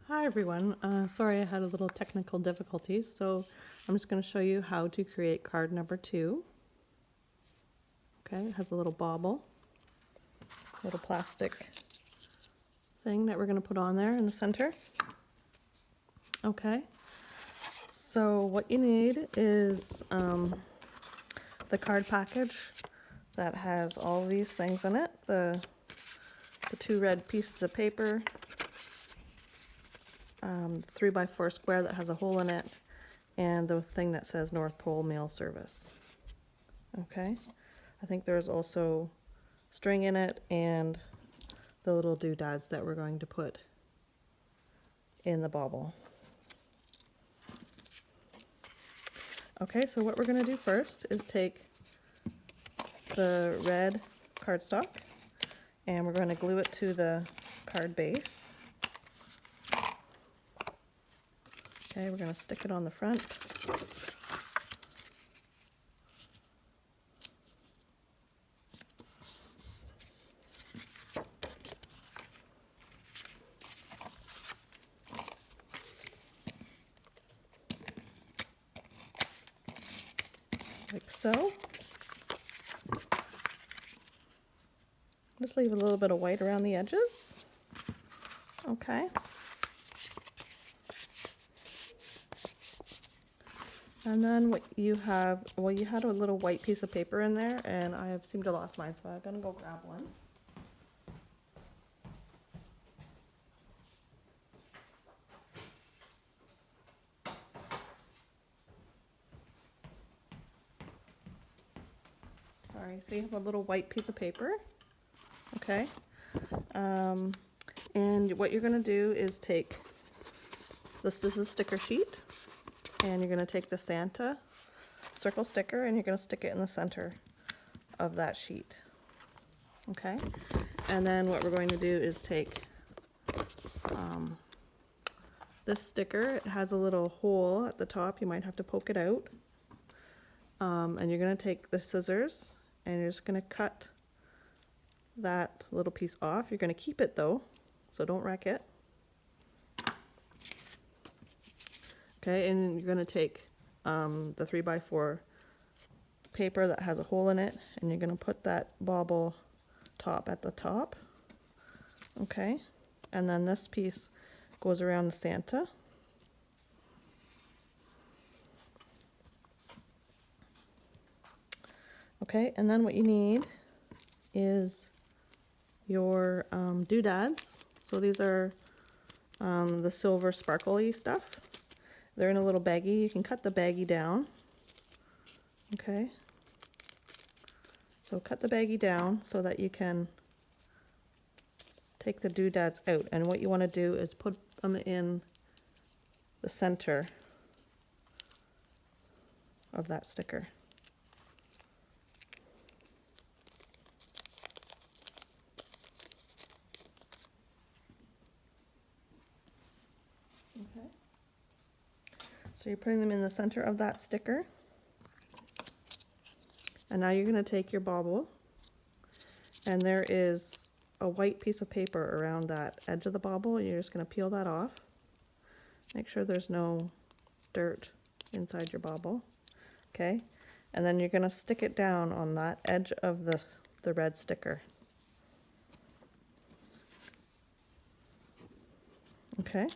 Hi everyone, sorry I had a little technical difficulties, so I'm just going to show you how to create card number 2. Okay, it has a little bobble, little plastic thing that we're going to put on there in the center. Okay, so what you need is the card package that has all these things in it, the 2 red pieces of paper, 3x4 square that has a hole in it, and the thing that says North Pole Mail Service. Okay, I think there's also string in it and the little doodads that we're going to put in the bobble. Okay, so what we're going to do first is take the red cardstock and we're going to glue it to the card base. Okay, we're going to stick it on the front. Like so. Just leave a little bit of white around the edges. Okay. And then what you have, well, you had a little white piece of paper in there, and I have seemed to lost mine, so I'm gonna go grab one. Sorry, so you have a little white piece of paper. Okay. And what you're gonna do is take this is a sticker sheet, and you're gonna take the Santa circle sticker and you're gonna stick it in the center of that sheet. Okay. And then what we're going to do is take this sticker. It has a little hole at the top. You might have to poke it out. And you're going to take the scissors and you're just going to cut that little piece off. You're going to keep it though, so don't wreck it. Okay, and you're going to take the 3x4 paper that has a hole in it, and you're going to put that bobble top at the top. Okay, and then this piece goes around the Santa. Okay, and then what you need is your doodads. So these are the silver sparkly stuff. They're in a little baggie. You can cut the baggie down. Okay, so cut the baggie down so that you can take the doodads out, and what you want to do is put them in the center of that sticker. Okay. So you're putting them in the center of that sticker. And now you're going to take your bobble, and there is a white piece of paper around that edge of the bobble. You're just going to peel that off. Make sure there's no dirt inside your bobble. Okay, and then you're going to stick it down on that edge of the red sticker. Okay,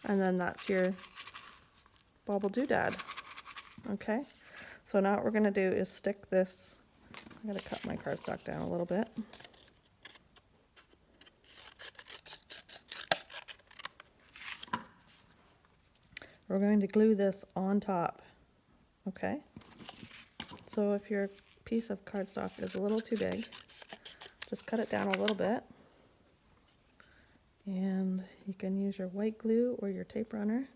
and then that's your bobble doodad. Okay, so now what we're going to do is stick this. I'm going to cut my cardstock down a little bit. We're going to glue this on top. Okay, so if your piece of cardstock is a little too big, just cut it down a little bit, and you can use your white glue or your tape runner.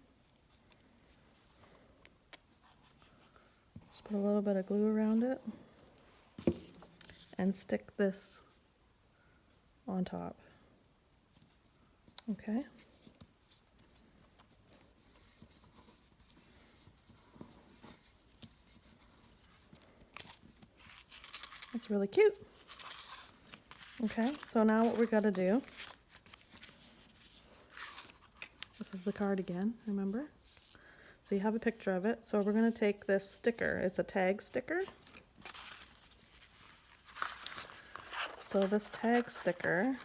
Just put a little bit of glue around it and stick this on top. Okay. That's really cute. Okay, so now what we got to do is This is the card again, remember? So you have a picture of it. So we're going to take this sticker. It's a tag sticker. So this tag sticker,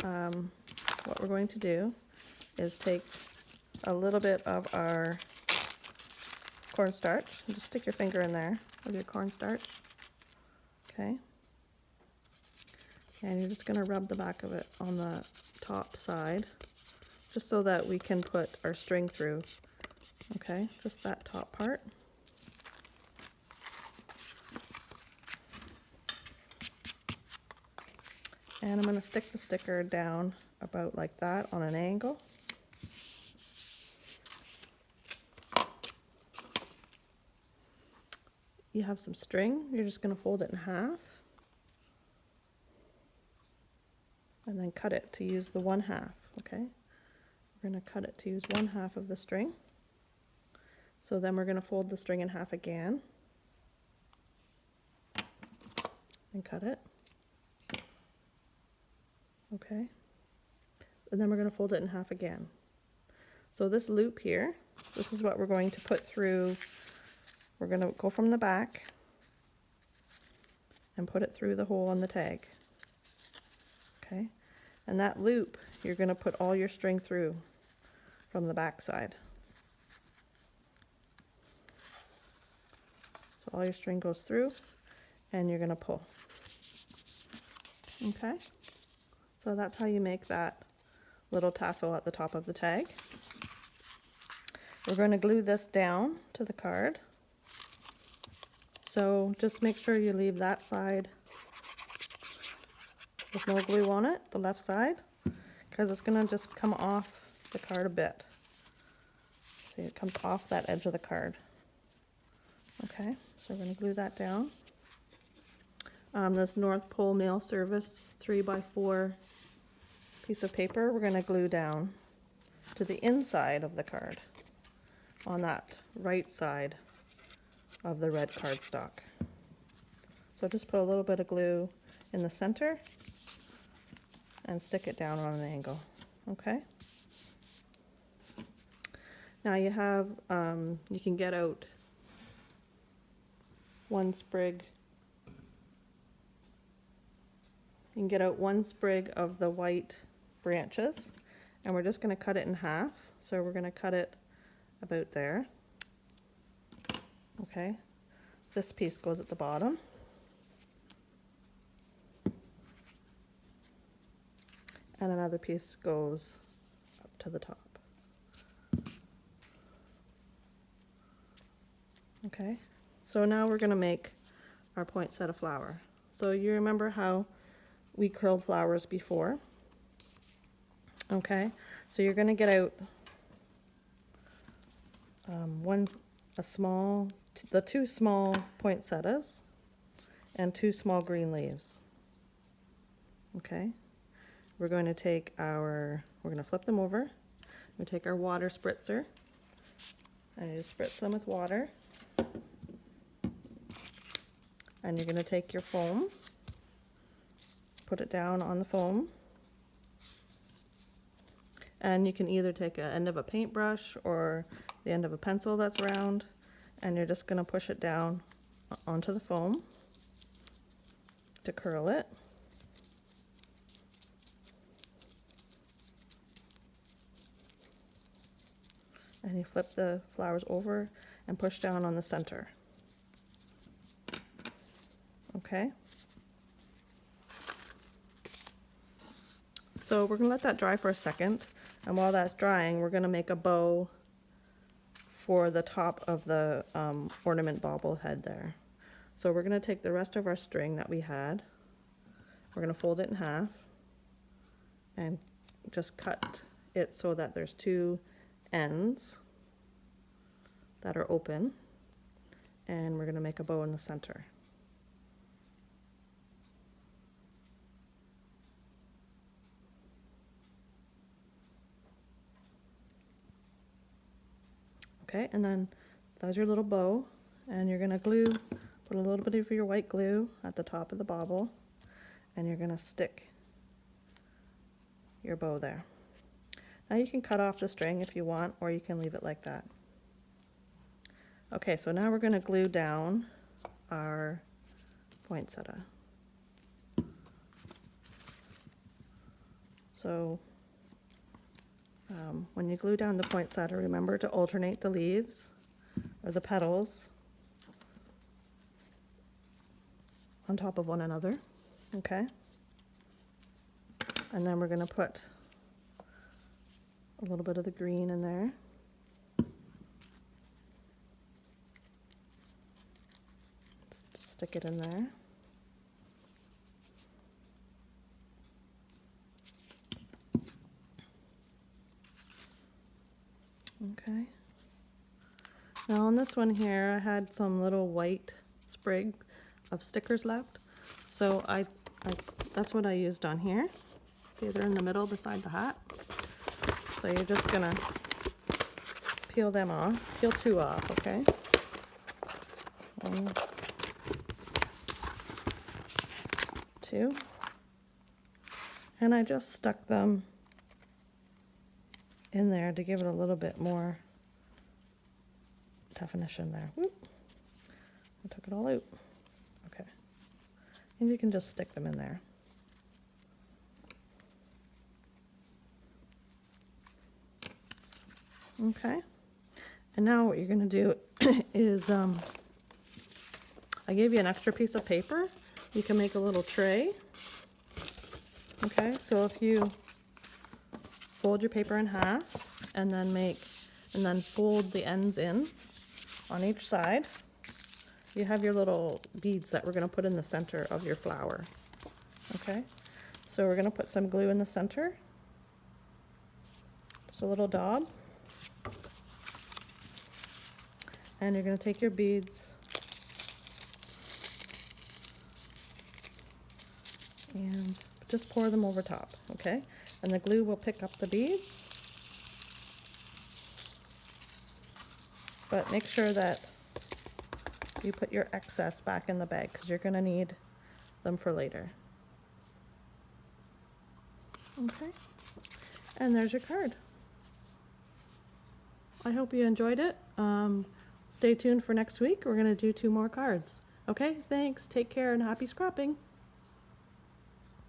what we're going to do is take a little bit of our cornstarch. Just stick your finger in there with your cornstarch. Okay. And you're just going to rub the back of it on the top side, just so that we can put our string through. Okay, just that top part. And I'm going to stick the sticker down about like that on an angle. You have some string, you're just going to fold it in half and then cut it to use the 1/2, okay? We're going to cut it to use 1/2 of the string. So then we're going to fold the string in half again and cut it. Okay, and then we're going to fold it in half again. So this loop here, this is what we're going to put through. We're going to go from the back and put it through the hole on the tag. Okay, and that loop you're going to put all your string through from the back side. So all your string goes through and you're going to pull. Okay, so that's how you make that little tassel at the top of the tag. We're going to glue this down to the card. So just make sure you leave that side with no glue on it, the left side, because it's going to just come off the card a bit. See, it comes off that edge of the card. Okay, so we're going to glue that down. This North Pole Mail Service 3x4 piece of paper, we're going to glue down to the inside of the card on that right side of the red cardstock. So just put a little bit of glue in the center and stick it down on an angle. Okay. Now you have, you can get out one sprig. You can get out one sprig of the white branches, and we're just going to cut it in half. So we're going to cut it about there. Okay, this piece goes at the bottom. And another piece goes up to the top. Okay, so now we're going to make our poinsettia flower. So you remember how we curled flowers before? Okay, so you're going to get out the two small poinsettias and 2 small green leaves. Okay, we're going to flip them over. We take our water spritzer and you spritz them with water. And you're going to take your foam, put it down on the foam. And you can either take an end of a paintbrush or the end of a pencil that's round, and you're just going to push it down onto the foam to curl it. And you flip the flowers over and push down on the center. Okay. So we're going to let that dry for a second, and while that's drying, we're going to make a bow for the top of the ornament bobble head there. So we're going to take the rest of our string that we had, we're going to fold it in half and just cut it so that there's 2 ends that are open, and we're going to make a bow in the center. Okay, and then there's your little bow, and you're going to put a little bit of your white glue at the top of the bobble, and you're going to stick your bow there. Now you can cut off the string if you want, or you can leave it like that. Okay, so now we're going to glue down our poinsettia. So when you glue down the poinsettia, remember to alternate the leaves or the petals on top of one another, okay? And then we're going to put a little bit of the green in there. Just stick it in there. Okay. Now on this one here, I had some little white sprig of stickers left, so that's what I used on here. See, they're in the middle beside the hat. So you're just gonna peel them off. Peel 2 off, okay? 1, 2, and I just stuck them in there to give it a little bit more definition there. Whoop. I took it all out. Okay. And you can just stick them in there. Okay. And now what you're going to do is, I gave you an extra piece of paper. You can make a little tray. Okay, so if you fold your paper in half and then fold the ends in on each side, you have your little beads that we're going to put in the center of your flower. Okay, so we're going to put some glue in the center, just a little daub, and you're going to take your beads and just pour them over top, okay? And the glue will pick up the beads. But make sure that you put your excess back in the bag because you're going to need them for later. Okay, and there's your card. I hope you enjoyed it. Stay tuned for next week. We're going to do 2 more cards. Okay, thanks. Take care and happy scrapping.